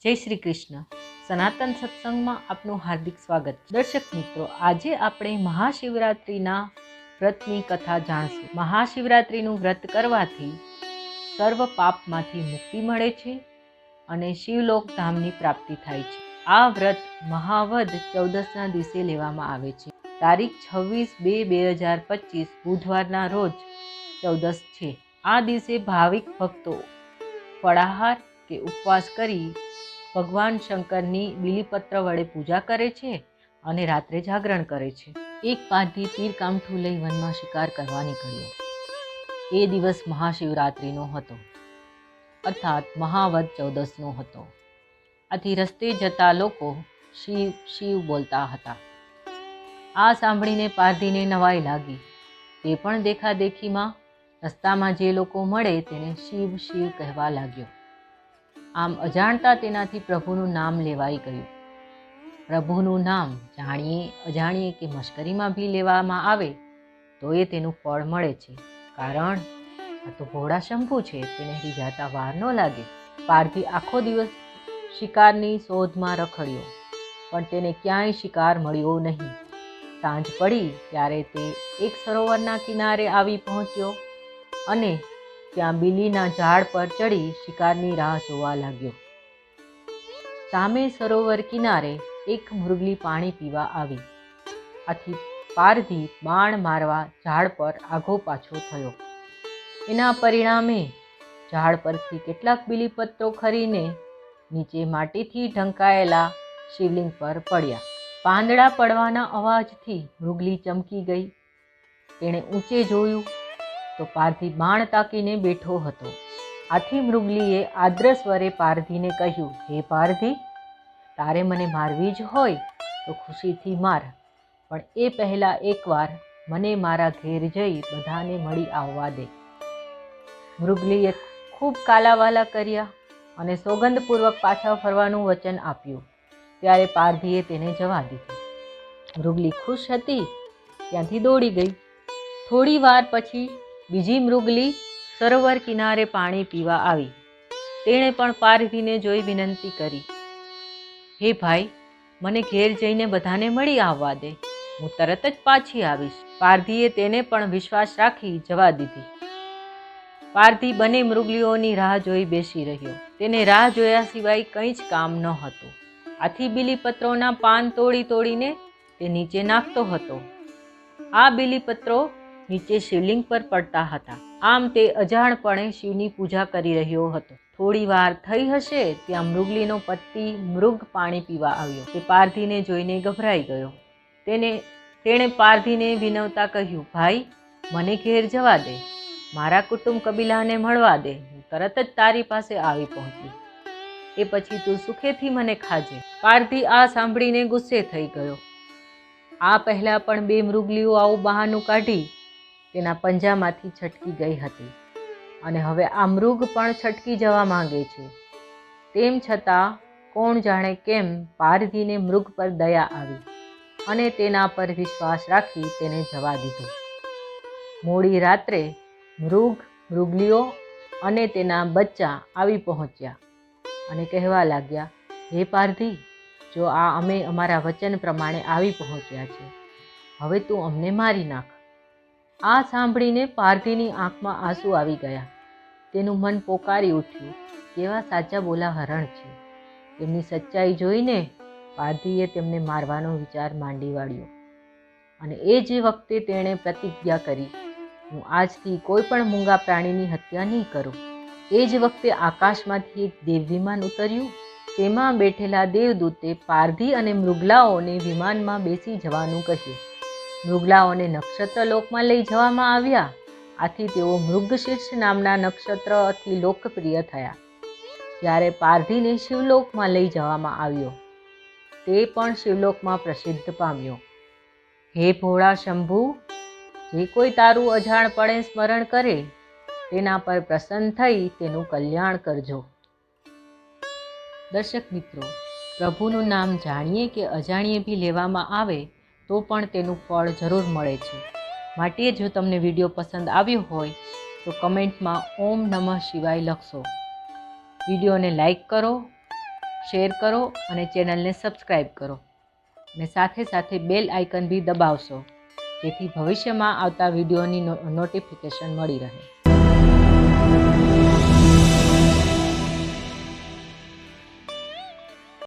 જય શ્રી કૃષ્ણ. સનાતન સત્સંગમાં આપનું હાર્દિક સ્વાગત. દર્શક મિત્રો, આજે આપણે મહાશિવરાત્રિના વ્રતની કથા જાણશું. મહાશિવરાત્રિનું વ્રત કરવાથી સર્વ પાપમાંથી મુક્તિ મળે છે અને શિવલોક ધામની પ્રાપ્તિ થાય છે. આ વ્રત મહાવદ ચૌદસના દિવસે લેવામાં આવે છે. તારીખ 26/2/2025 બુધવારના રોજ ચૌદસ છે. આ દિવસે ભાવિક ભક્તો ફળાહાર કે ઉપવાસ કરી ભગવાન શંકરની બિલીપત્ર વડે પૂજા કરે છે અને રાત્રે જાગરણ કરે છે. એક પારધી તીર કામઠું લઈ વનમાં શિકાર કરવા નીકળ્યો. એ દિવસ મહાશિવરાત્રિનો હતો, અર્થાત મહાવદ ચૌદસનો હતો. આથી રસ્તે જતા લોકો શિવ શિવ બોલતા હતા. આ સાંભળીને પારધીને નવાઈ લાગી. તે પણ દેખાદેખીમાં રસ્તામાં જે લોકો મળે તેને શિવ શિવ કહેવા લાગ્યો. આમ અજાણતા તેનાથી પ્રભુનું નામ લેવાઈ ગયું. પ્રભુનું નામ જાણીએ અજાણીએ કે મશ્કરીમાં બી લેવામાં આવે તો એ તેનું ફળ મળે છે. કારણ આ તો ભોળા શંભુ છે, તેને રીઝાતા વાર ન લાગે. પારધી આખો દિવસ શિકારની શોધમાં રખડ્યો, પણ તેને ક્યાંય શિકાર મળ્યો નહીં. સાંજ પડી ત્યારે તે એક સરોવરના કિનારે આવી પહોંચ્યો અને ત્યાં બીલીના ઝાડ પર ચડી શિકારની રાહ જોવા લાગ્યો. સામે સરોવર કિનારે એક મૃગલી પાણી પીવા આવી. આથી પારધી બાણ મારવા ઝાડ પર આઘો પાછો થયો. એના પરિણામે ઝાડ પરથી કેટલાક બીલીપત્રો ખરીને નીચે માટીથી ઢંકાયેલા શિવલિંગ પર પડ્યા. પાંદડા પડવાના અવાજથી મૃગલી ચમકી ગઈ. તેણે ઊંચે જોયું તો પારધી બાણ તાકીને બેઠો હતો. આથી મૃગલીએ આદ્ર સ્વરે પારધીને કહ્યું, હે પારધી, તારે મને મારવી જ હોય તો ખુશીથી માર, પણ એ પહેલાં એકવાર મને મારા ઘેર જઈ બધાને મળી આવવા દે. મૃગલીએ ખૂબ કાલાવાલા કર્યા અને સોગંદપૂર્વક પાછા ફરવાનું વચન આપ્યું. ત્યારે પારધીએ તેને જવા દીધી. મૃગલી ખુશ હતી, ત્યાંથી દોડી ગઈ. થોડી વાર પછી બીજી મૃગલી સરોવર કિનારે પાણી પીવા આવી. તેણે પણ પારધીને જોઈ વિનંતી કરી, હે ભાઈ, મને ઘેર જઈને બધાને મળી આવવા દે, હું તરત જ પાછી આવીશ. પારધીએ તેને પણ વિશ્વાસ રાખી જવા દીધી. પારધી બંને મૃગલીઓની રાહ જોઈ બેસી રહ્યો. તેને રાહ જોયા સિવાય કંઈ જ કામ ન હતું. આથી બીલીપત્રોના પાન તોડી તોડીને તે નીચે નાખતો હતો. આ બીલીપત્રો નીચે શિવલિંગ પર પડતા હતા. આમ તે અજાણપણે શિવની પૂજા કરી રહ્યો હતો. થોડી વાર થઈ હશે ત્યાં મૃગલીનો પતિ મૃગ પાણી પીવા આવ્યો. તે પારધીને જોઈને ગભરાઈ ગયો. તેણે પારધીને વિનવતા કહ્યું, ભાઈ, મને ઘેર જવા દે, મારા કુટુંબ કબીલાને મળવા દે, હું તરત જ તારી પાસે આવી પહોંચી. એ પછી તું સુખેથી મને ખાજે. પારધી આ સાંભળીને ગુસ્સે થઈ ગયો. આ પહેલાં પણ બે મૃગલીઓ આવું બહાનું કાઢી તેના પંજામાંથી છટકી ગઈ હતી અને હવે આ મૃગ પણ છટકી જવા માંગે છે. તેમ છતાં કોણ જાણે કેમ પારધીને મૃગ પર દયા આવી અને તેના પર વિશ્વાસ રાખી તેને જવા દીધો. મોડી રાત્રે મૃગલીઓ અને તેના બચ્ચા આવી પહોંચ્યા અને કહેવા લાગ્યા, હે પારધી, જો આ અમે અમારા વચન પ્રમાણે આવી પહોંચ્યા છે, હવે તું અમને મારી નાખ. આ સાંભળીને પારધીની આંખમાં આંસુ આવી ગયા. તેનું મન પોકારી ઉઠ્યું, કેવા સાચા બોલા હરણ છે. તેમની સચ્ચાઈ જોઈને પારધીએ તેમને મારવાનો વિચાર માંડી વાળ્યો અને એ જ વખતે તેણે પ્રતિજ્ઞા કરી, હું આજથી કોઈ પણ મૂંગા પ્રાણીની હત્યા નહીં કરું. એ જ વખતે આકાશમાંથી એક દેવ વિમાન ઉતર્યું. તેમાં બેઠેલા દેવદૂતે પારધી અને મૃગલાઓને વિમાનમાં બેસી જવાનું કહ્યું. મૃગલાઓને નક્ષત્રલોકમાં લઈ જવામાં આવ્યા. આથી તેઓ મૃગશીર્ષ નામના નક્ષત્રથી લોકપ્રિય થયા. જ્યારે પારધીને શિવલોકમાં લઈ જવામાં આવ્યો, તે પણ શિવલોકમાં પ્રસિદ્ધ પામ્યો. હે ભોળા શંભુ, જે કોઈ તારું અજાણપણે સ્મરણ કરે તેના પર પ્રસન્ન થઈ તેનું કલ્યાણ કરજો. દર્શક મિત્રો, પ્રભુનું નામ જાણીએ કે અજાણીએ બી લેવામાં આવે તો પણ તેનું ફળ જરૂર મળે છે. માટે જો તમને વિડીયો પસંદ આવ્યો હોય તો કમેન્ટમાં ઓમ નમઃ શિવાય લખશો. વિડીયોને લાઈક કરો, શેર કરો અને ચેનલને સબસ્ક્રાઈબ કરો અને સાથે સાથે બેલ આઇકન બી દબાવશો, જેથી ભવિષ્યમાં આવતા વિડીયોની નોટિફિકેશન મળી રહે.